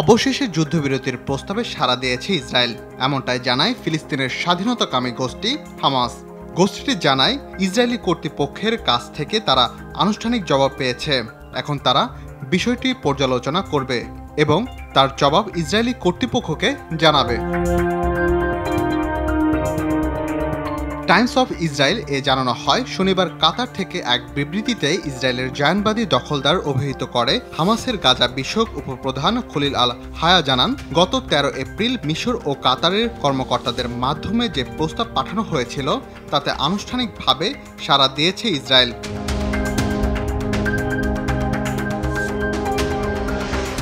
অবশেষে যুদ্ধবিরতির প্রস্তাবে সাড়া দিয়েছে ইসরায়েল, এমনটাই জানায় ফিলিস্তিনের স্বাধীনতাকামী গোষ্ঠী হামাস। গোষ্ঠীটি জানায় ইসরায়েলি কর্তৃপক্ষের কাছ থেকে তারা আনুষ্ঠানিক জবাব পেয়েছে। এখন তারা বিষয়টি পর্যালোচনা করবে এবং তার জবাব ইসরায়েলি কর্তৃপক্ষকে জানাবে। টাইমস অফ ইসরায়েল জানানো হয়, শনিবার কাতার থেকে এক বিবৃতিতে ইসরায়েলের জায়নবাদী দখলদার অভিহিত করে হামাসের গাজা বিষয়ক উপপ্রধান খলিল আল হায়া জানান, গত 13 এপ্রিল মিশর ও কাতারের কর্মকর্তাদের মাধ্যমে যে প্রস্তাব পাঠানো হয়েছিল তাতে আনুষ্ঠানিকভাবে সাড়া দিয়েছে ইসরায়েল।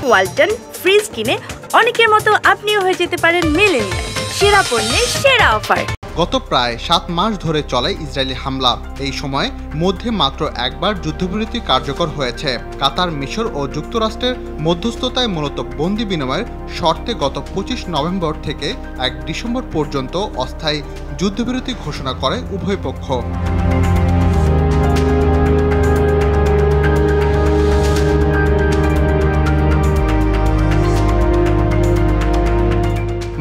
ওয়ালটন ফ্রিজ কিনে অনেকের মতো আপনিও হয়ে যেতে পারেন মিলেনিয়াল। সেরা পণ্যের সেরা অফার। গত প্রায় 7 মাস ধরে চলে ইসরায়েলি হামলা। এই সময় মধ্যে মাত্র একবার যুদ্ধবিরতি কার্যকর হয়েছে। কাতার, মিশর ও যুক্তরাষ্ট্রের মধ্যস্থতায় মূলত বন্দি বিনিময়ের শর্তে গত 25 নভেম্বর থেকে 1 ডিসেম্বর পর্যন্ত অস্থায়ী যুদ্ধবিরতি ঘোষণা করে উভয় পক্ষ।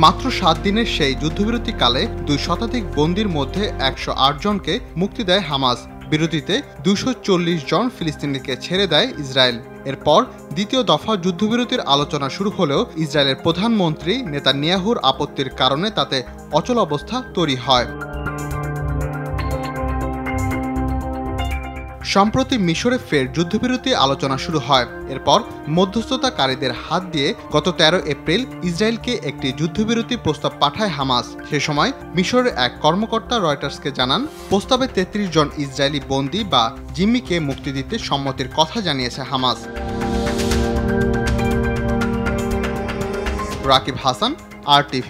মাত্র 7 দিনের সেই যুদ্ধবিরতিকালে 2 শতাধিক বন্দির মধ্যে 108 জনকে মুক্তি দেয় হামাস। বিরতিতে 240 জন ফিলিস্তিনিকে ছেড়ে দেয় ইসরায়েল। এরপর দ্বিতীয় দফা যুদ্ধবিরতির আলোচনা শুরু হলেও ইসরায়েলের প্রধানমন্ত্রী নেতানিয়াহুর আপত্তির কারণে তাতে অচল অবস্থা তৈরি হয়। সম্প্রতি মিশরে ফের যুদ্ধবিরতি আলোচনা শুরু হয়। এরপর মধ্যস্থতাকারীদের হাত দিয়ে গত 13 এপ্রিল ইসরায়েলকে একটি যুদ্ধবিরতি প্রস্তাব পাঠায় হামাস। সে সময় মিশরের এক কর্মকর্তা রয়টার্সকে জানান, প্রস্তাবে 33 জন ইসরায়েলি বন্দী বা জিম্মিকে মুক্তি দিতে সম্মতির কথা জানিয়েছে হামাস। রাকিব হাসান, RTV।